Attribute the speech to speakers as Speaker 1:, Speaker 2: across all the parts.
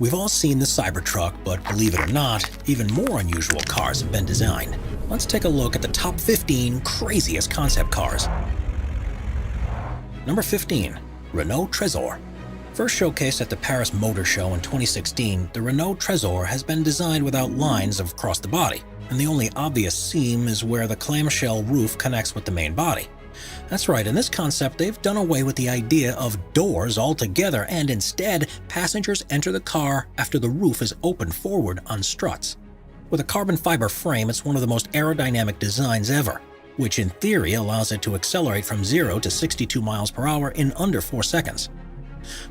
Speaker 1: We've all seen the Cybertruck, but believe it or not, even more unusual cars have been designed. Let's take a look at the top 15 craziest concept cars. Number 15. Renault Tresor. First showcased at the Paris Motor Show in 2016, the Renault Tresor has been designed without lines across the body, and the only obvious seam is where the clamshell roof connects with the main body. That's right, in this concept they've done away with the idea of doors altogether, and instead, passengers enter the car after the roof is opened forward on struts. With a carbon fiber frame, it's one of the most aerodynamic designs ever, which in theory allows it to accelerate from 0 to 62 miles per hour in under 4 seconds.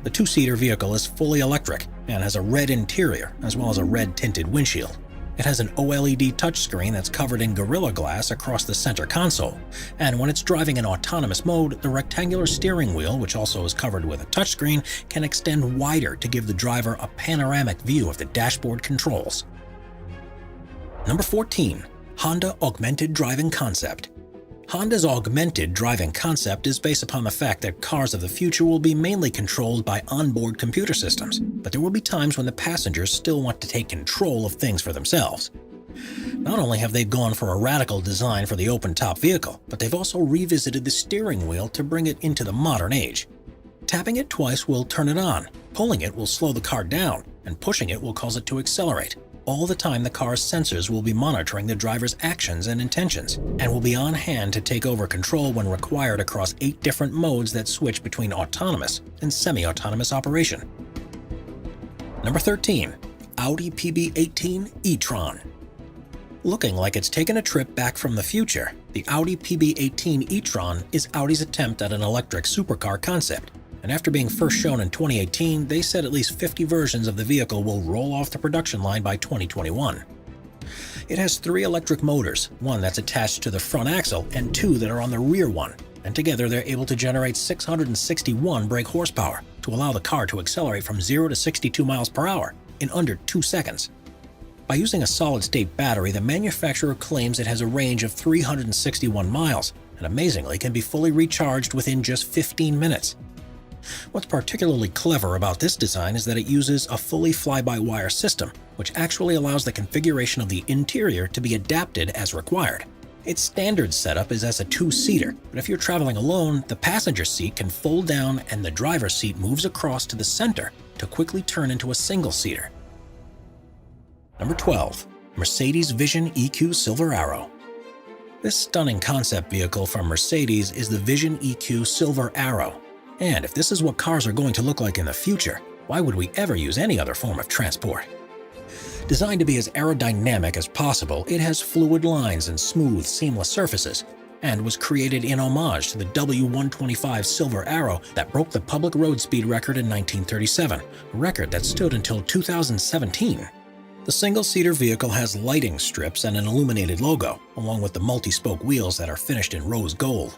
Speaker 1: The two-seater vehicle is fully electric and has a red interior as well as a red tinted windshield. It has an OLED touchscreen that's covered in Gorilla Glass across the center console, and when it's driving in autonomous mode, the rectangular steering wheel, which also is covered with a touchscreen, can extend wider to give the driver a panoramic view of the dashboard controls. Number 14. Honda Augmented Driving Concept. Honda's augmented driving concept is based upon the fact that cars of the future will be mainly controlled by onboard computer systems, but there will be times when the passengers still want to take control of things for themselves. Not only have they gone for a radical design for the open-top vehicle, but they've also revisited the steering wheel to bring it into the modern age. Tapping it twice will turn it on, pulling it will slow the car down, and pushing it will cause it to accelerate. All the time the car's sensors will be monitoring the driver's actions and intentions, and will be on hand to take over control when required across 8 different modes that switch between autonomous and semi-autonomous operation. Number 13. Audi PB18 e-tron. Looking like it's taken a trip back from the future, the Audi PB18 e-tron is Audi's attempt at an electric supercar concept. And after being first shown in 2018, they said at least 50 versions of the vehicle will roll off the production line by 2021. It has 3 electric motors, one that's attached to the front axle and 2 that are on the rear one, and together they're able to generate 661 brake horsepower to allow the car to accelerate from 0 to 62 miles per hour in under 2 seconds. By using a solid-state battery, the manufacturer claims it has a range of 361 miles, and amazingly can be fully recharged within just 15 minutes. What's particularly clever about this design is that it uses a fully fly-by-wire system, which actually allows the configuration of the interior to be adapted as required. Its standard setup is as a 2-seater, but if you're traveling alone, the passenger seat can fold down and the driver's seat moves across to the center to quickly turn into a single-seater. Number 12. Mercedes Vision EQ Silver Arrow. This stunning concept vehicle from Mercedes is the Vision EQ Silver Arrow. And if this is what cars are going to look like in the future, why would we ever use any other form of transport? Designed to be as aerodynamic as possible, it has fluid lines and smooth, seamless surfaces, and was created in homage to the W125 Silver Arrow that broke the public road speed record in 1937, a record that stood until 2017. The single-seater vehicle has lighting strips and an illuminated logo, along with the multi-spoke wheels that are finished in rose gold.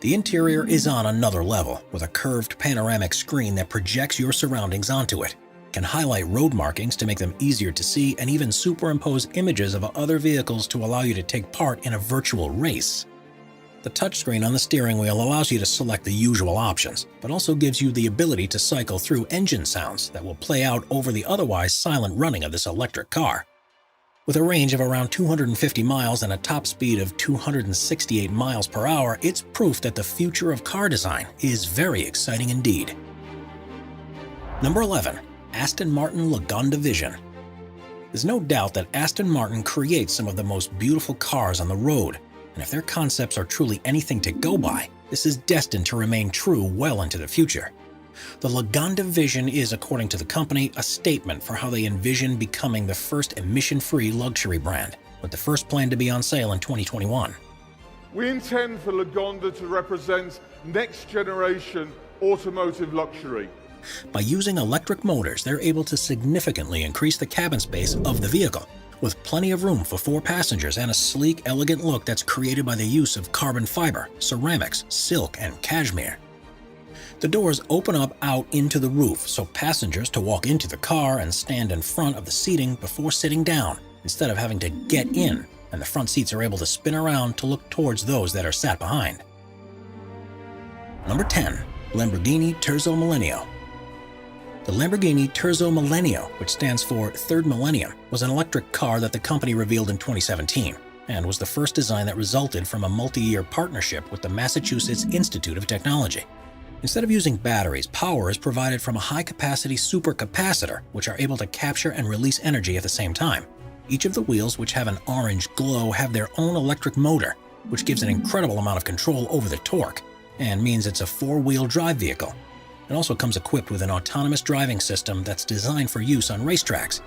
Speaker 1: The interior is on another level, with a curved panoramic screen that projects your surroundings onto it, can highlight road markings to make them easier to see, and even superimpose images of other vehicles to allow you to take part in a virtual race. The touchscreen on the steering wheel allows you to select the usual options, but also gives you the ability to cycle through engine sounds that will play out over the otherwise silent running of this electric car. With a range of around 250 miles and a top speed of 268 miles per hour, it's proof that the future of car design is very exciting indeed. Number 11. Aston Martin Lagonda Vision. There's no doubt that Aston Martin creates some of the most beautiful cars on the road, and if their concepts are truly anything to go by, this is destined to remain true well into the future. The Lagonda Vision is, according to the company, a statement for how they envision becoming the first emission-free luxury brand, with the first plan to be on sale in 2021.
Speaker 2: We intend for Lagonda to represent next-generation automotive luxury.
Speaker 1: By using electric motors, they're able to significantly increase the cabin space of the vehicle, with plenty of room for 4 passengers and a sleek, elegant look that's created by the use of carbon fiber, ceramics, silk, and cashmere. The doors open up out into the roof, so passengers to walk into the car and stand in front of the seating before sitting down, instead of having to get in, and the front seats are able to spin around to look towards those that are sat behind. Number 10. Lamborghini Terzo Millennial. The Lamborghini Terzo Millennial, which stands for Third Millennium, was an electric car that the company revealed in 2017, and was the first design that resulted from a multi-year partnership with the Massachusetts Institute of Technology. Instead of using batteries, power is provided from a high-capacity supercapacitor, which are able to capture and release energy at the same time. Each of the wheels, which have an orange glow, have their own electric motor, which gives an incredible amount of control over the torque, and means it's a four-wheel drive vehicle. It also comes equipped with an autonomous driving system that's designed for use on racetracks.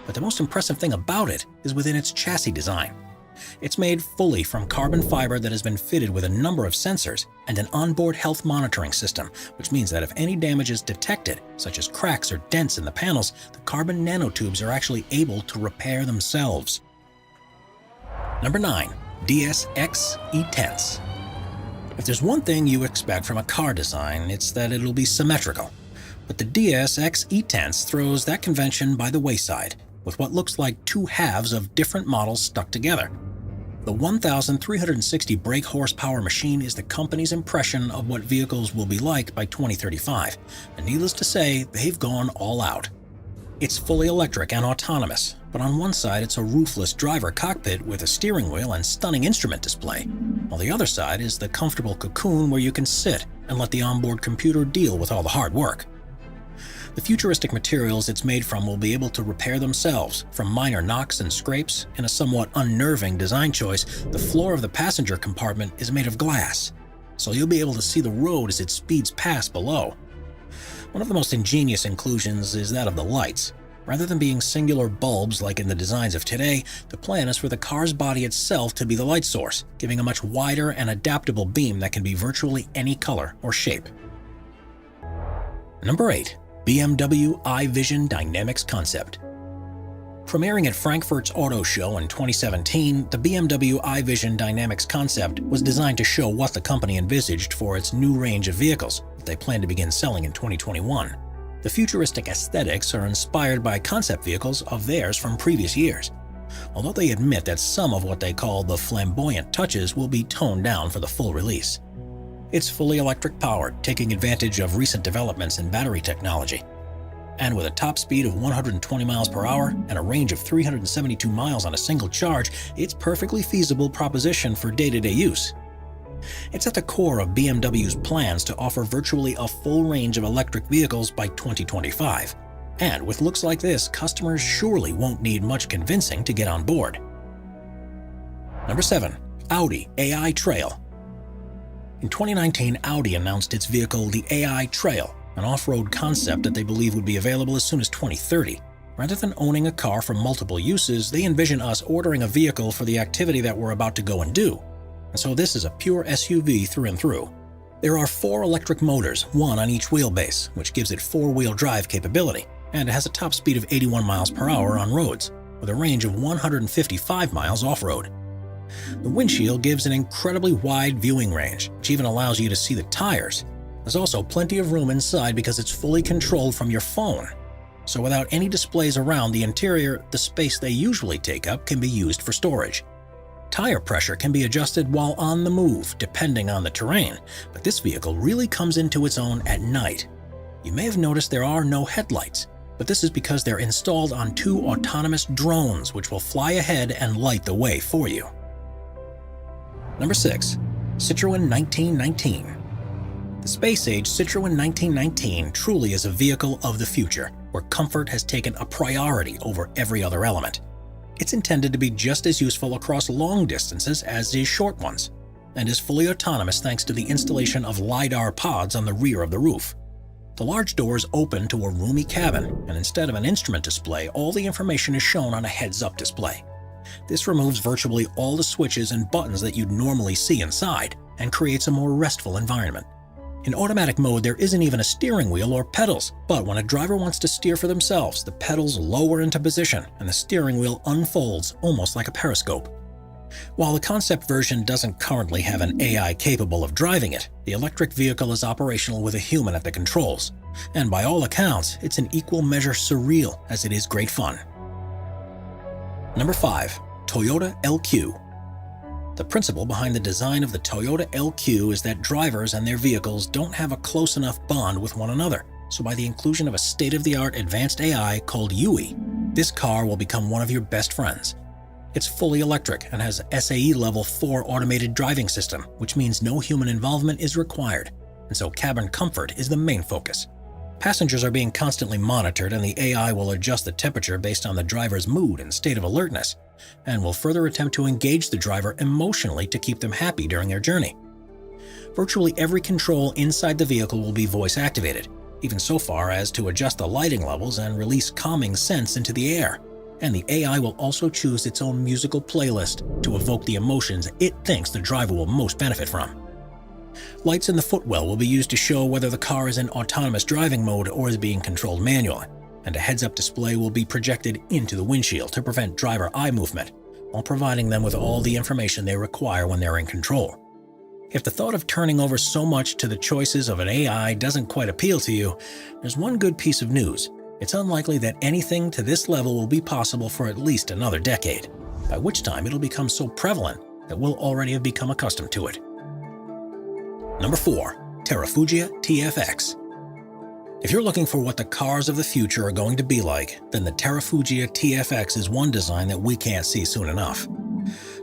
Speaker 1: But the most impressive thing about it is within its chassis design. It's made fully from carbon fiber that has been fitted with a number of sensors and an onboard health monitoring system, which means that if any damage is detected, such as cracks or dents in the panels, the carbon nanotubes are actually able to repair themselves. Number 9. DSX eTence. If there's one thing you expect from a car design, it's that it'll be symmetrical. But the DSX eTence throws that convention by the wayside, with what looks like two halves of different models stuck together. The 1,360 brake horsepower machine is the company's impression of what vehicles will be like by 2035, and needless to say, they've gone all out. It's fully electric and autonomous, but on one side it's a roofless driver cockpit with a steering wheel and stunning instrument display, while the other side is the comfortable cocoon where you can sit and let the onboard computer deal with all the hard work. The futuristic materials it's made from will be able to repair themselves from minor knocks and scrapes. In a somewhat unnerving design choice, the floor of the passenger compartment is made of glass, so you'll be able to see the road as it speeds past below. One of the most ingenious inclusions is that of the lights. Rather than being singular bulbs like in the designs of today, the plan is for the car's body itself to be the light source, giving a much wider and adaptable beam that can be virtually any color or shape. Number 8. BMW iVision Dynamics Concept. Premiering at Frankfurt's Auto Show in 2017, the BMW iVision Dynamics Concept was designed to show what the company envisaged for its new range of vehicles that they plan to begin selling in 2021. The futuristic aesthetics are inspired by concept vehicles of theirs from previous years, although they admit that some of what they call the flamboyant touches will be toned down for the full release. It's fully electric powered, taking advantage of recent developments in battery technology. And with a top speed of 120 miles per hour and a range of 372 miles on a single charge, it's perfectly feasible proposition for day-to-day use. It's at the core of BMW's plans to offer virtually a full range of electric vehicles by 2025. And with looks like this, customers surely won't need much convincing to get on board. Number 7. Audi AI Trail. In 2019, Audi announced its vehicle, the AI Trail, an off-road concept that they believe would be available as soon as 2030. Rather than owning a car for multiple uses, they envision us ordering a vehicle for the activity that we're about to go and do. And so this is a pure SUV through and through. There are 4 electric motors, one on each wheelbase, which gives it 4-wheel drive capability, and it has a top speed of 81 miles per hour on roads, with a range of 155 miles off-road. The windshield gives an incredibly wide viewing range, which even allows you to see the tires. There's also plenty of room inside because it's fully controlled from your phone. So without any displays around the interior, the space they usually take up can be used for storage. Tire pressure can be adjusted while on the move, depending on the terrain, but this vehicle really comes into its own at night. You may have noticed there are no headlights, but this is because they're installed on 2 autonomous drones which will fly ahead and light the way for you. Number 6. Citroen 1919. The space-age Citroen 1919 truly is a vehicle of the future, where comfort has taken a priority over every other element. It's intended to be just as useful across long distances as is short ones, and is fully autonomous thanks to the installation of LiDAR pods on the rear of the roof. The large doors open to a roomy cabin, and instead of an instrument display, all the information is shown on a heads-up display. This removes virtually all the switches and buttons that you'd normally see inside, and creates a more restful environment. In automatic mode, there isn't even a steering wheel or pedals, but when a driver wants to steer for themselves, the pedals lower into position and the steering wheel unfolds almost like a periscope. While the concept version doesn't currently have an AI capable of driving it, the electric vehicle is operational with a human at the controls, and by all accounts, it's in equal measure surreal as it is great fun. Number 5. Toyota LQ. The principle behind the design of the Toyota LQ is that drivers and their vehicles don't have a close enough bond with one another, so by the inclusion of a state-of-the-art advanced AI called UE, this car will become one of your best friends. It's fully electric and has SAE Level 4 automated driving system, which means no human involvement is required, and so cabin comfort is the main focus. Passengers are being constantly monitored, and the AI will adjust the temperature based on the driver's mood and state of alertness, and will further attempt to engage the driver emotionally to keep them happy during their journey. Virtually every control inside the vehicle will be voice-activated, even so far as to adjust the lighting levels and release calming scents into the air. And the AI will also choose its own musical playlist to evoke the emotions it thinks the driver will most benefit from. Lights in the footwell will be used to show whether the car is in autonomous driving mode or is being controlled manually, and a heads-up display will be projected into the windshield to prevent driver eye movement, while providing them with all the information they require when they're in control. If the thought of turning over so much to the choices of an AI doesn't quite appeal to you, there's one good piece of news. It's unlikely that anything to this level will be possible for at least another decade, by which time it'll become so prevalent that we'll already have become accustomed to it. Number 4. Terrafugia TFX. If you're looking for what the cars of the future are going to be like, then the Terrafugia TFX is one design that we can't see soon enough.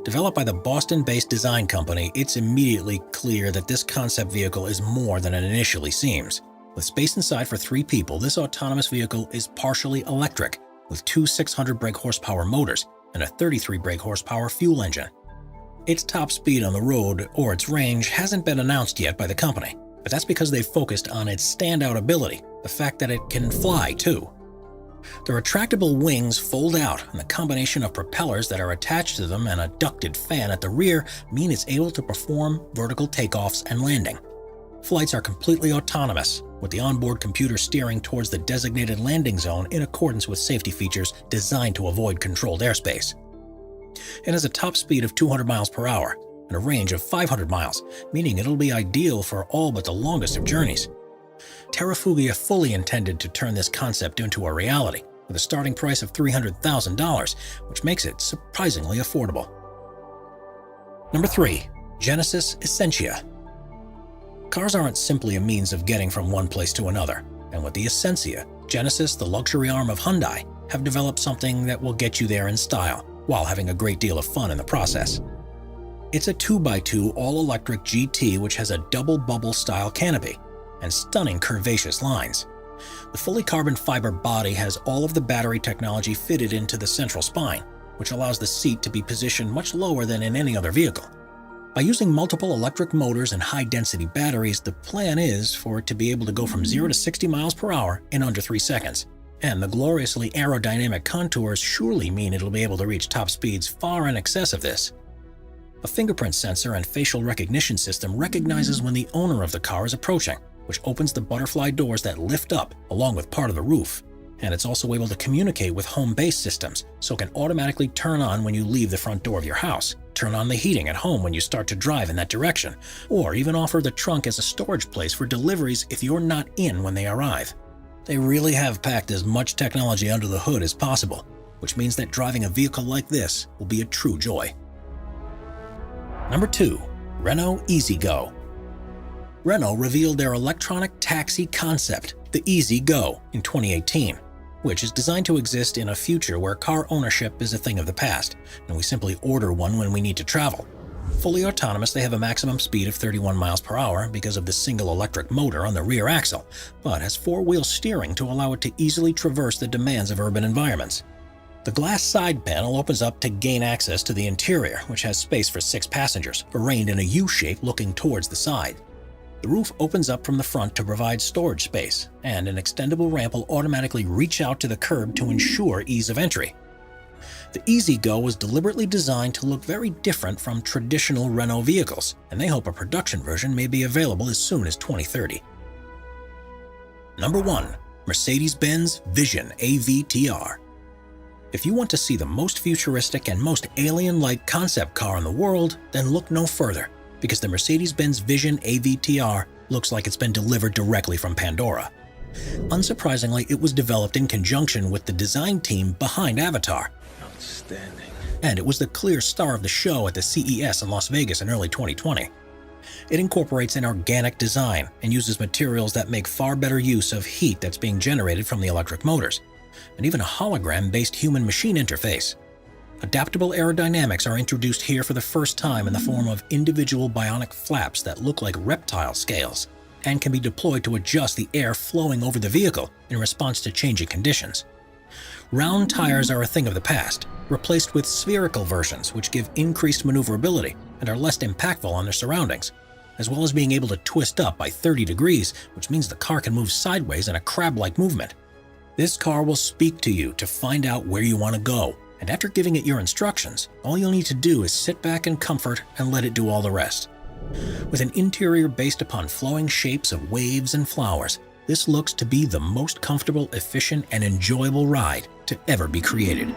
Speaker 1: Developed by the Boston-based design company, it's immediately clear that this concept vehicle is more than it initially seems. With space inside for 3 people, this autonomous vehicle is partially electric, with 2 600 brake horsepower motors and a 33 brake horsepower fuel engine. Its top speed on the road, or its range, hasn't been announced yet by the company, but that's because they've focused on its standout ability, the fact that it can fly too. The retractable wings fold out, and the combination of propellers that are attached to them and a ducted fan at the rear mean it's able to perform vertical takeoffs and landing. Flights are completely autonomous, with the onboard computer steering towards the designated landing zone in accordance with safety features designed to avoid controlled airspace. It has a top speed of 200 miles per hour and a range of 500 miles, meaning it'll be ideal for all but the longest of journeys. Terrafugia fully intended to turn this concept into a reality, with a starting price of $300,000, which makes it surprisingly affordable. Number 3. Genesis Essentia. Cars aren't simply a means of getting from one place to another, and with the Essentia, Genesis, the luxury arm of Hyundai, have developed something that will get you there in style, while having a great deal of fun in the process. It's a 2x2 all-electric GT which has a double bubble-style canopy and stunning curvaceous lines. The fully carbon fiber body has all of the battery technology fitted into the central spine, which allows the seat to be positioned much lower than in any other vehicle. By using multiple electric motors and high-density batteries, the plan is for it to be able to go from 0 to 60 miles per hour in under 3 seconds. And the gloriously aerodynamic contours surely mean it'll be able to reach top speeds far in excess of this. A fingerprint sensor and facial recognition system recognizes when the owner of the car is approaching, which opens the butterfly doors that lift up along with part of the roof. And it's also able to communicate with home-based systems, so it can automatically turn on when you leave the front door of your house, turn on the heating at home when you start to drive in that direction, or even offer the trunk as a storage place for deliveries if you're not in when they arrive. They really have packed as much technology under the hood as possible, which means that driving a vehicle like this will be a true joy. Number 2. Renault EZGo. Renault revealed their electronic taxi concept, the EZGo, in 2018, which is designed to exist in a future where car ownership is a thing of the past, and we simply order one when we need to travel. Fully autonomous, they have a maximum speed of 31 miles per hour because of the single electric motor on the rear axle, but has 4-wheel steering to allow it to easily traverse the demands of urban environments. The glass side panel opens up to gain access to the interior, which has space for 6 passengers, arranged in a U-shape looking towards the side. The roof opens up from the front to provide storage space, and an extendable ramp will automatically reach out to the curb to ensure ease of entry. The EZGo was deliberately designed to look very different from traditional Renault vehicles, and they hope a production version may be available as soon as 2030. Number 1. Mercedes-Benz Vision AVTR. If you want to see the most futuristic and most alien-like concept car in the world, then look no further, because the Mercedes-Benz Vision AVTR looks like it's been delivered directly from Pandora. Unsurprisingly, it was developed in conjunction with the design team behind AVTR.
Speaker 3: Outstanding.
Speaker 1: and it was the clear star of the show at the CES in Las Vegas in early 2020. It incorporates an organic design and uses materials that make far better use of heat that's being generated from the electric motors, and even a hologram-based human-machine interface. Adaptable aerodynamics are introduced here for the first time in the form of individual bionic flaps that look like reptile scales and can be deployed to adjust the air flowing over the vehicle in response to changing conditions. Round tires are a thing of the past, replaced with spherical versions which give increased maneuverability and are less impactful on their surroundings, as well as being able to twist up by 30 degrees, which means the car can move sideways in a crab-like movement. This car will speak to you to find out where you want to go, and after giving it your instructions, all you'll need to do is sit back in comfort and let it do all the rest. With an interior based upon flowing shapes of waves and flowers, this looks to be the most comfortable, efficient, and enjoyable ride to ever be created.